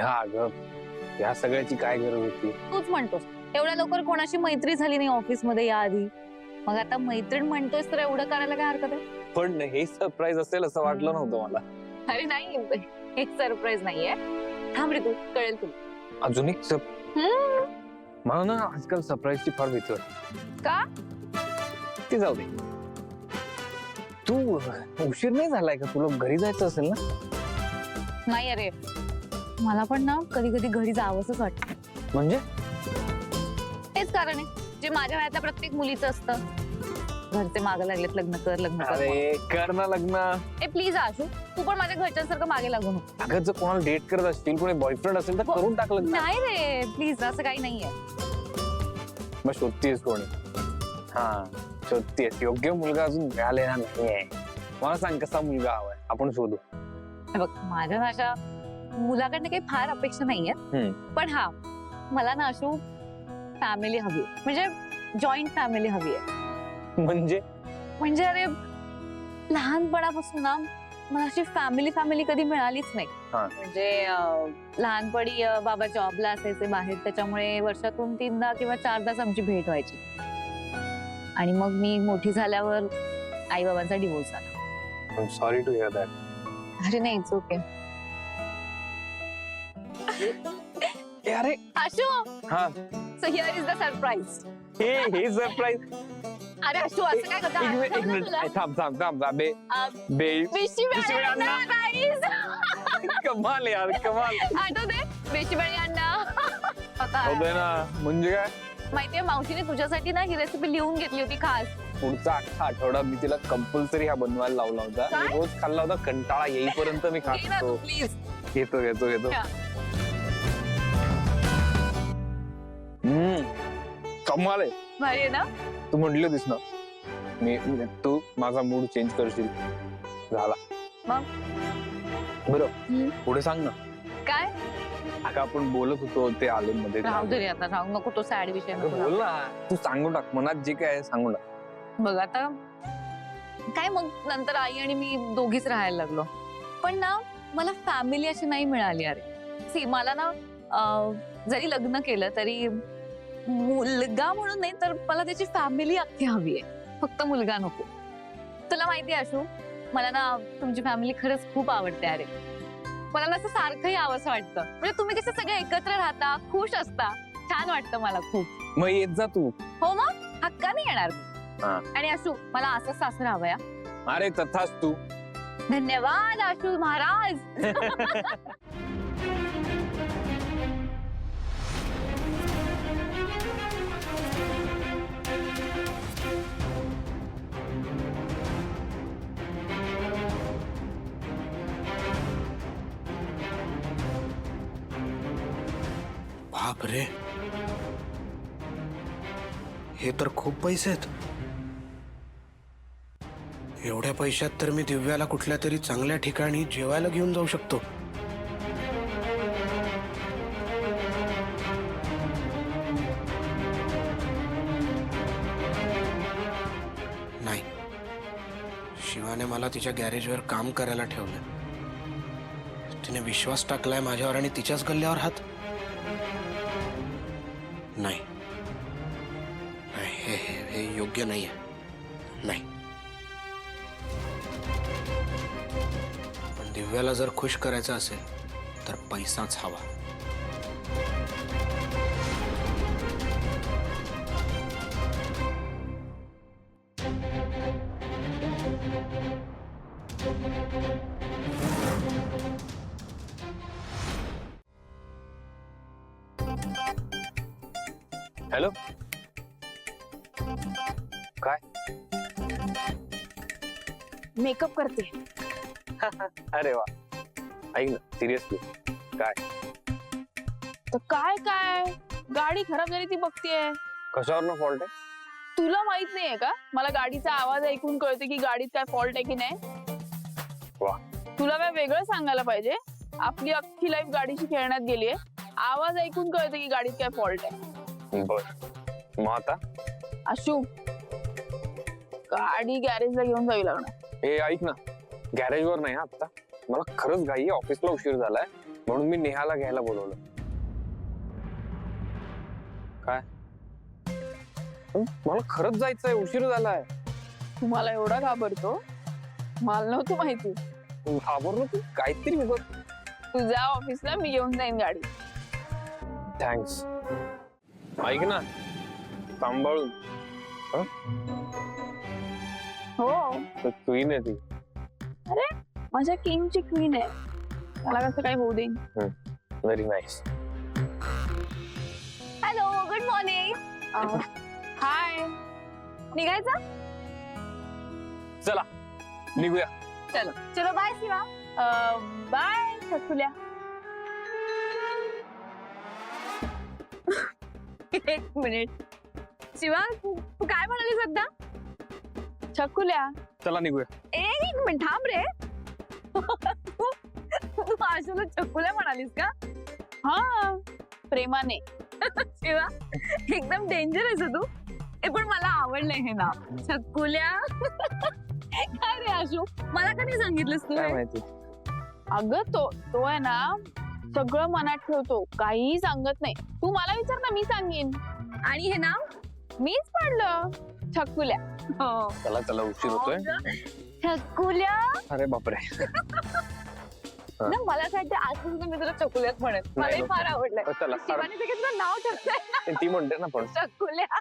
नेहा अगं या सगळ्याची काय गरज होती? तूच म्हणतोस एवढ्या लवकर कोणाशी मैत्री झाली नाही ऑफिस मध्ये या आधी, मग आता मैत्रीण म्हणतोयस तर एवढं करायला काय हरकत आहे? पण हे सरप्राईज असेल असं वाटलं नव्हतं मला. अरे नाही, एक सरप्राईज नाहीये. थांब रे, तू कळेल तुला. अजून एक मला ना आजकाल सरप्राईजची फार भीती वाटते. का? ते जाऊ दे. तू उशीर नाही झालाय का? तुला घरी जायचं असेल ना? नाही अरे, मला पण ना कधी कधी घरी जावंसच वाटतं. म्हणजे तेच कारण आहे जे माझ्या वयातल्या प्रत्येक मुलीचं असतं. घरचे मागे लागलेत, लग्न कर लग्न कर. अरे कर ना लग्न. ए प्लीज आशू, तू पण माझ्या घरच्यांसारखं मागे लागू नको. अगं जर कोणाला डेट करत असतील, कोणी बॉयफ्रेंड असेल तर करून टाकलं. नाही रे प्लीज, असं काही नाहीये. मग शोधतीयस कोणी? हा शोधतीयस. योग्य मुलगा अजून मिळालेला नाहीये. मला सांग कसा मुलगा हवाय, आपण शोधू. बघ माझ्या अशा मुलाकडनं काही फार अपेक्षा नाहीये, पण हा मला ना अशू फॅमिली हवी, म्हणजे जॉईंट फॅमिली हवी आहे. म्हणजे अरे लहानपणापासून ना मला अशी फॅमिली कधी मिळालीच नाही. म्हणजे लहानपणी बाबा जॉबला असायचे बाहेर, त्याच्यामुळे वर्षातून 3दा किंवा 4दाच आमची भेट व्हायची. आणि मग मी मोठी झाल्यावर आई बाबांचा डिवोर्स झाला. Sorry to hear that. अरे नाही, इट्स ओके. अरे आशू, हा so here is the surprise. हे सरप्राईज. अरे आशू असं काय करता? एक मिनिट थांब. कमाल यार, कमाल. आठवते बेशीबळी अण्णा होतंय ना. म्हणजे काय माहितीये, मावशीने तुझ्यासाठी ना ही रेसिपी लिहून घेतली होती खास. पुढचा अख्खा आठवडा मी तिला कंपल्सरी हा बनवायला लावला होता. काय? रोज खाल्ला होता, कंटाळा येईपर्यंत मी खात होतो. प्लीज घेतो. हा. कमाल आहे. भारी आहे ना? तू म्हटली होतीस ना तू माझा मूड चेंज करशील. झाला मग? बरं पुढे सांग ना. काय? अगं आपण बोलत होतो ते आले मध्ये. राहू दे रे, आता राहू नको तो सॅड विषय नको. बोल ना, तू सांगून टाक, मनात जे काय आहे सांगून टाक. बघ आता काय, मग नंतर आई आणि मी दोघीच राहायला लागलो. पण ना मला फॅमिली अशी नाही मिळाली. अरे सी, मला ना जरी लग्न केलं तरी मुलगा म्हणून नाही, तर मला त्याची फॅमिली अख्खी हवी आहे, फक्त मुलगा नको. तुला माहिती आहे आशू, मला ना तुमची फॅमिली खरंच खूप आवडते. अरे मला ना असं सारखं यावंसं वाटतं. म्हणजे तुम्ही कसे सगळे एकत्र राहता, खुश असता, छान वाटतं मला खूप. मग येत जा तू. हो मग हक्काने येणार मी. आणि आशू मला असं सासर हवंय. अरे तथाच तू. धन्यवाद आशू महाराज. बाप रे, हे तर खूप पैसे आहेत. एवढ्या पैशात तर मी दिव्याला कुठल्या तरी चांगल्या ठिकाणी जेवायला घेऊन जाऊ शकतो. नाही, शिवाने मला तिच्या गॅरेजवर काम करायला ठेवलं. तिने विश्वास टाकलाय माझ्यावर आणि तिच्याच गल्ल्यावर हात. नाही, हे योग्य नाहीये. नाही, पण दिव्याला जर खुश करायचं असेल तर पैसाच हवा. हॅलो, काय? मेकअप करते. अरे वा, ऐक ना सिरियसली. काय तर काय गाडी खराब झाली ती बघतेय. कशावर ना फॉल्ट आहे? तुला माहित नाहीये का? मला गाडीचा आवाज ऐकून कळते की गाडीत काय फॉल्ट आहे की नाही. वा, तुला काय वेगळं सांगायला पाहिजे? आपली अख्खी लाईफ गाडीशी खेळण्यात गेलीये. आवाज ऐकून कळते की गाडीत काय फॉल्ट आहे. बर मग आता? आशू, गाडी गॅरेजला घेऊन जावी लागणार. हे ऐक ना, गॅरेजवर नाही आता, मला खरंच घाई आहे, ऑफिसला उशीर झालाय म्हणून मी नेहाला घ्यायला बोलवलं. काय मला खरंच जायचंय, उशीर झालाय. तुम्हाला एवढा घाबरतो मला नव्हतं माहिती. घाबरलो तू काहीतरी उगत. तुझ्या ऑफिसला मी घेऊन जाईन गाडी. थँक्स. ऐक ना, सांभाळून. हो क्वीन आहे ती. अरे माझ्या किंगची क्वीन आहे, मला कसं काय होऊ देईन. Very nice. Hello, good morning. Hi. निघायचं? चला निघूया. चलो चलो, बाय शिवा. बाय छकुल्या. एक मिनिट शिवा, तू काय म्हणाली सध्या? छकुल्या. चला निघूया. एक मिनिट थांब रे. तू आशूला चकुल्या म्हणालीस का? हा प्रेमाने. शिवा एकदम डेंजर आहेस तू. पण मला आवडलंय हे नाव, चकुल्या. काय रे आशू, मला का नाही सांगितलंस तू? काय माहिती. अगं तो आहे ना सगळं मनात ठेवतो, काहीही सांगत नाही. तू मला विचार ना, मी सांगेन. आणि हे नाव मीच पडलं, छकुल्या. हो. चला चला, उशीर होतोय. चकुल्या. अरे बापरे. ना मला असं वाटतं आजपासून मी तुला चकुल्याच म्हणेन. मलाही फार आवडलंय. चला. शिवानी सगळं तुझं नाव ठेवतंय ती म्हणते ना पण. चकुल्या.